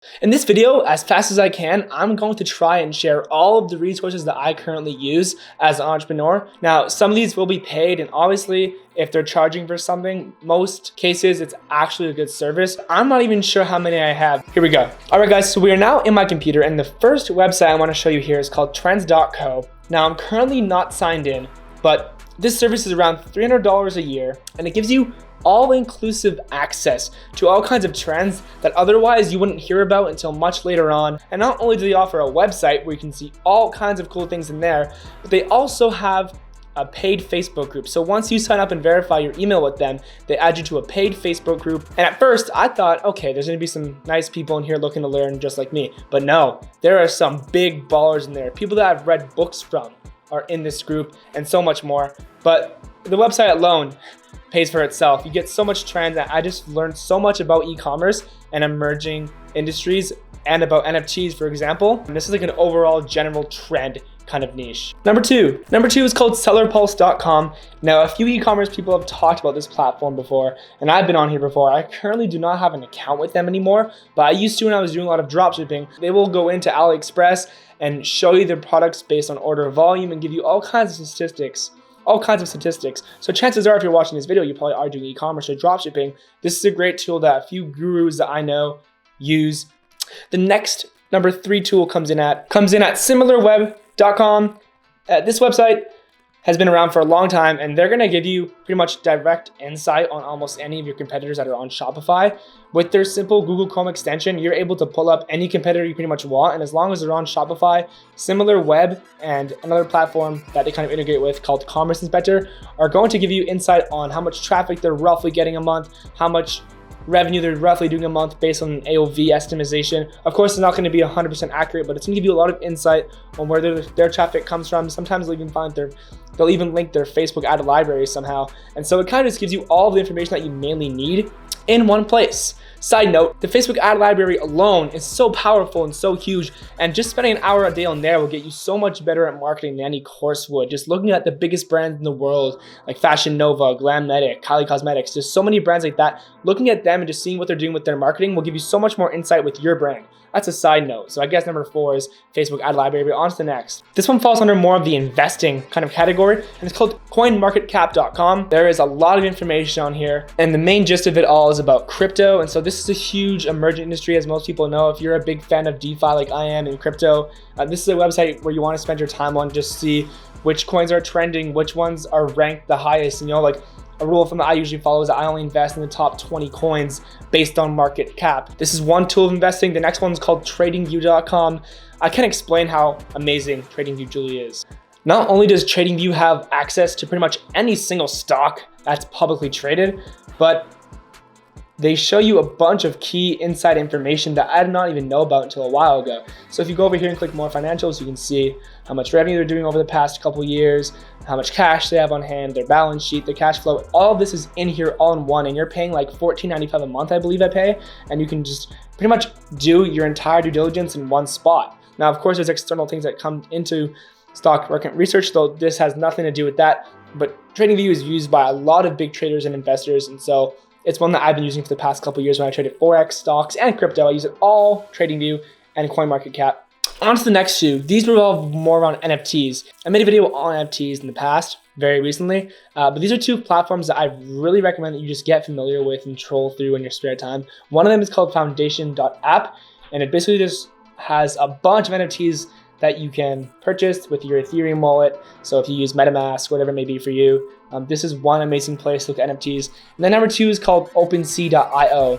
In this video, as fast as I can, I'm going to try and share all of the resources that I currently use as an entrepreneur. Now, some of these will be paid, and obviously, if they're charging for something, most cases it's actually a good service. I'm not even sure how many I have. Here we go. All right, guys, so we are now in my computer, and the first website I want to show you here is called Trends.co. Now, I'm currently not signed in, but this service is around $300 a year, and it gives you all-inclusive access to all kinds of trends that otherwise you wouldn't hear about until much later on. And not only do they offer a website where you can see all kinds of cool things in there, but they also have a paid Facebook group. So once you sign up and verify your email with them, they add you to a paid Facebook group. And at first I thought, okay, there's gonna be some nice people in here looking to learn just like me. But no, there are some big ballers in there. People that I've read books from are in this group and so much more. But the website alone pays for itself. You get so much trends, and I just learned so much about e-commerce and emerging industries and about NFTs, for example. And this is like an overall general trend kind of niche. Number two is called Sellerpulse.com. Now, a few e-commerce people have talked about this platform before, and I've been on here before. I currently do not have an account with them anymore, but I used to when I was doing a lot of dropshipping. They will go into AliExpress and show you their products based on order volume and give you all kinds of statistics. So chances are, if you're watching this video, you probably are doing e-commerce or dropshipping. This is a great tool that a few gurus that I know use. The next number 3 tool comes in at Similarweb.com. This website has been around for a long time, and they're gonna give you pretty much direct insight on almost any of your competitors that are on Shopify. With their simple Google Chrome extension, you're able to pull up any competitor you pretty much want, and as long as they're on Shopify, Similarweb and another platform that they kind of integrate with called Commerce Inspector are going to give you insight on how much traffic they're roughly getting a month, how much revenue they're roughly doing a month based on an AOV estimation. Of course, it's not going to be 100% accurate, but it's going to give you a lot of insight on where their traffic comes from. Sometimes they'll even link their Facebook ad library somehow. And so it kind of just gives you all the information that you mainly need in one place. Side note, the Facebook ad library alone is so powerful and so huge, and just spending an hour a day on there will get you so much better at marketing than any course would. Just looking at the biggest brands in the world, like Fashion Nova, Glamnetic, Kylie Cosmetics, just so many brands like that, looking at them and just seeing what they're doing with their marketing will give you so much more insight with your brand. That's a side note. So I guess number 4 is Facebook ad library, but on to the next. This one falls under more of the investing kind of category, and it's called Coinmarketcap.com. There is a lot of information on here, and the main gist of it all is about crypto. And so this is a huge emerging industry, as most people know. If you're a big fan of DeFi like I am in crypto, this is a website where you want to spend your time on, just see which coins are trending, which ones are ranked the highest. Like a rule of thumb that I usually follow is that I only invest in the top 20 coins based on market cap. This is one tool of investing. The next one is called Tradingview.com. I can't explain how amazing Tradingview truly is. Not only does Tradingview have access to pretty much any single stock that's publicly traded, but they show you a bunch of key inside information that I did not even know about until a while ago. So if you go over here and click more financials, you can see how much revenue they're doing over the past couple years, how much cash they have on hand, their balance sheet, their cash flow. All of this is in here all in one, and you're paying like $14.95 a month, I believe I pay, and you can just pretty much do your entire due diligence in one spot. Now, of course, there's external things that come into stock market research, though this has nothing to do with that, but TradingView is used by a lot of big traders and investors, and so it's one that I've been using for the past couple of years when I traded Forex, stocks, and crypto. I use it all, Tradingview and Coinmarketcap. On to the next two. These revolve more around NFTs. I made a video on NFTs in the past, very recently, but these are two platforms that I really recommend that you just get familiar with and troll through in your spare time. One of them is called Foundation.app, and it basically just has a bunch of NFTs that you can purchase with your Ethereum wallet. So if you use MetaMask, whatever it may be for you, this is one amazing place to look at NFTs. And then number 2 is called Openc Io.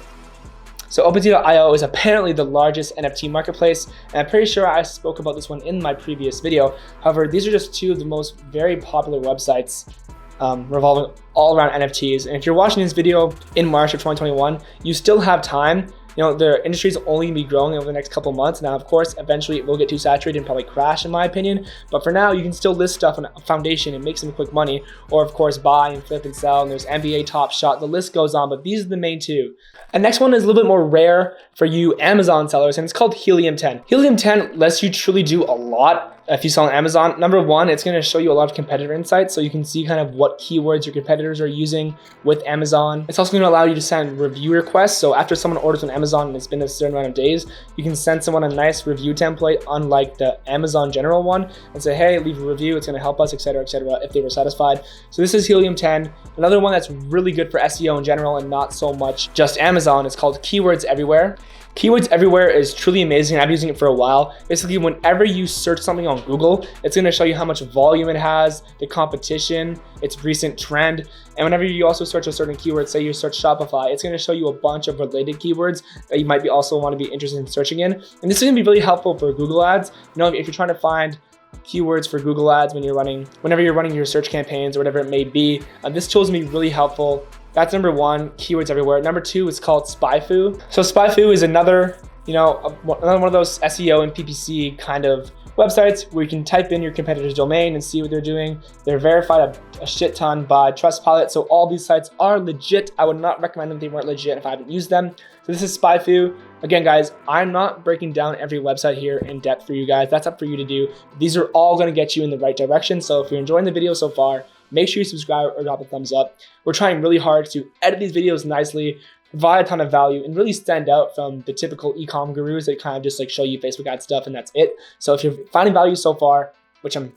So Openc Io is apparently the largest NFT marketplace, and I'm pretty sure I spoke about this one in my previous video. However, these are just two of the most very popular websites revolving all around NFTs. And if you're watching this video in March of 2021, you still have time. The industry is only going to be growing over the next couple months. Now, of course, eventually it will get too saturated and probably crash, in my opinion. But for now, you can still list stuff on a foundation and make some quick money, or of course, buy and flip and sell. And there's NBA Top Shot. The list goes on, but these are the main two. And next one is a little bit more rare for you Amazon sellers, and it's called Helium 10. Helium 10 lets you truly do a lot if you sell on Amazon, number one, it's going to show you a lot of competitor insights. So you can see kind of what keywords your competitors are using with Amazon. It's also going to allow you to send review requests. So after someone orders on Amazon and it's been a certain amount of days, you can send someone a nice review template, unlike the Amazon general one, and say, hey, leave a review. It's going to help us, etc., if they were satisfied. So this is Helium 10. Another one that's really good for SEO in general and not so much just Amazon is called Keywords Everywhere. Keywords Everywhere is truly amazing. I've been using it for a while. Basically, whenever you search something on Google, it's going to show you how much volume it has, the competition, its recent trend. And whenever you also search a certain keyword, say you search Shopify, it's going to show you a bunch of related keywords that you might be also want to be interested in searching in. And this is going to be really helpful for Google ads. You know, if you're trying to find keywords for Google ads whenever you're running your search campaigns or whatever it may be, this tool is going to be really helpful. That's number one, Keywords Everywhere. Number two is called SpyFu. So SpyFu is another one of those SEO and PPC kind of websites where you can type in your competitor's domain and see what they're doing. They're verified a shit ton by Trustpilot. So all these sites are legit. I would not recommend them if they weren't legit if I haven't used them. So this is SpyFu. Again, guys, I'm not breaking down every website here in depth for you guys. That's up for you to do. These are all going to get you in the right direction. So if you're enjoying the video so far, make sure you subscribe or drop a thumbs up. We're trying really hard to edit these videos nicely, provide a ton of value, and really stand out from the typical e-com gurus that kind of just like show you Facebook ad stuff and that's it. So if you're finding value so far, which I'm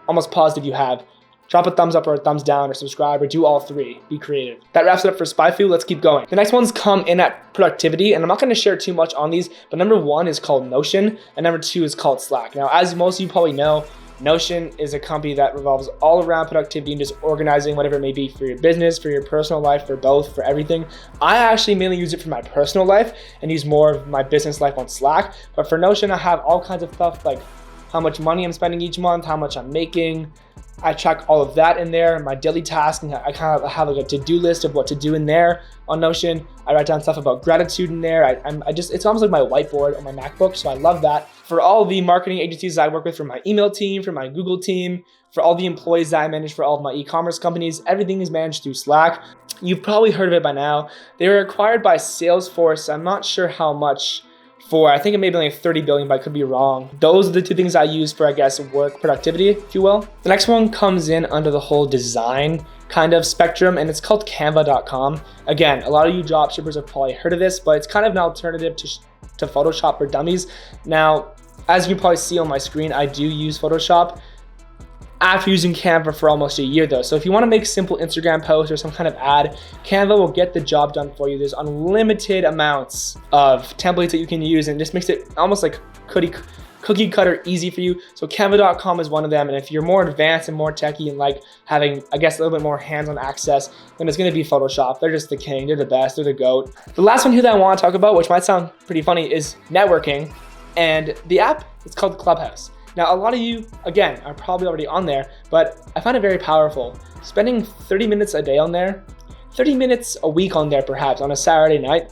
almost positive you have, drop a thumbs up or a thumbs down or subscribe or do all three. Be creative. That wraps it up for SpyFu. Let's keep going. The next ones come in at productivity, and I'm not going to share too much on these, but number one is called Notion, and number two is called Slack. Now, as most of you probably know, Notion is a company that revolves all around productivity and just organizing whatever it may be for your business, for your personal life, for both, for everything. I actually mainly use it for my personal life and use more of my business life on Slack. But for Notion, I have all kinds of stuff like how much money I'm spending each month, how much I'm making. I track all of that in there, my daily tasks, and I kind of have like a to-do list of what to do in there on Notion. I write down stuff about gratitude in there. It's almost like my whiteboard on my MacBook, so I love that. For all the marketing agencies I work with, for my email team, for my Google team, for all the employees that I manage for all of my e-commerce companies, everything is managed through Slack. You've probably heard of it by now. They were acquired by Salesforce. I'm not sure how much for. I think it may be like 30 billion, but I could be wrong. Those are the two things I use for, I guess, work productivity, if you will. The next one comes in under the whole design kind of spectrum, and it's called Canva Com. Again, a lot of you dropshippers have probably heard of this, but it's kind of an alternative to Photoshop for dummies. Now, as you can probably see on my screen, I do use Photoshop after using Canva for almost a year though. So if you want to make simple Instagram posts or some kind of ad, Canva will get the job done for you. There's unlimited amounts of templates that you can use, and it just makes it almost like cookie cutter easy for you. So Canva.com is one of them. And if you're more advanced and more techie and like having, I guess, a little bit more hands-on access, then it's going to be Photoshop. They're just the king. They're the best. They're the GOAT. The last one here that I want to talk about, which might sound pretty funny, is networking. And the app is called Clubhouse. Now, a lot of you, again, are probably already on there, but I find it very powerful. Spending 30 minutes a day on there, 30 minutes a week on there perhaps on a Saturday night,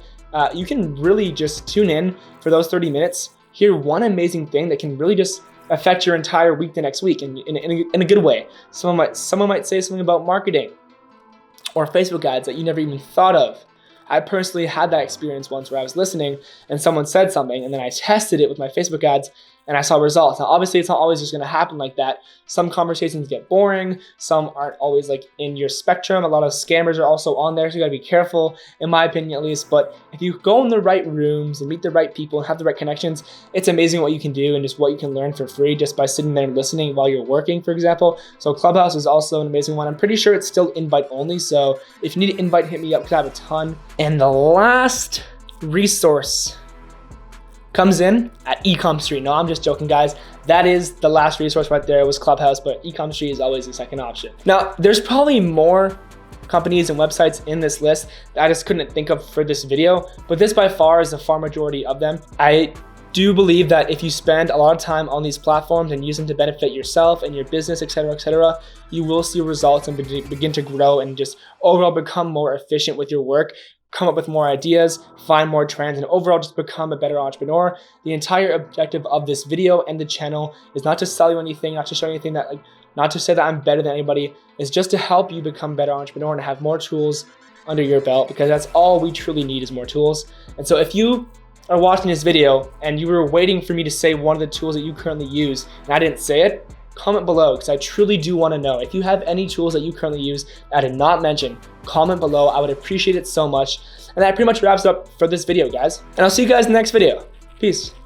you can really just tune in for those 30 minutes, hear one amazing thing that can really just affect your entire week the next week in a good way. Someone might say something about marketing or Facebook ads that you never even thought of. I personally had that experience once where I was listening and someone said something, and then I tested it with my Facebook ads and I saw results. Now, obviously, it's not always just going to happen like that. Some conversations get boring. Some aren't always like in your spectrum. A lot of scammers are also on there, so you got to be careful, in my opinion at least. But if you go in the right rooms and meet the right people and have the right connections, it's amazing what you can do and just what you can learn for free just by sitting there and listening while you're working, for example. So Clubhouse is also an amazing one. I'm pretty sure it's still invite only. So if you need an invite, hit me up because I have a ton. And the last resource comes in at Ecom Street. No, I'm just joking, guys. That is the last resource right there. It was Clubhouse, but Ecom Street is always the second option. Now, there's probably more companies and websites in this list that I just couldn't think of for this video, but this by far is the far majority of them. I do believe that if you spend a lot of time on these platforms and use them to benefit yourself and your business, etc., you will see results and begin to grow and just overall become more efficient with your work, come up with more ideas, find more trends, and overall just become a better entrepreneur. The entire objective of this video and the channel is not to sell you anything, not to show you anything that, not to say that I'm better than anybody. It's just to help you become a better entrepreneur and have more tools under your belt, because that's all we truly need is more tools. And so if you are watching this video and you were waiting for me to say one of the tools that you currently use and I didn't say it, comment below because I truly do want to know. If you have any tools that you currently use that I did not mention, comment below. I would appreciate it so much. And that pretty much wraps up for this video, guys. And I'll see you guys in the next video. Peace.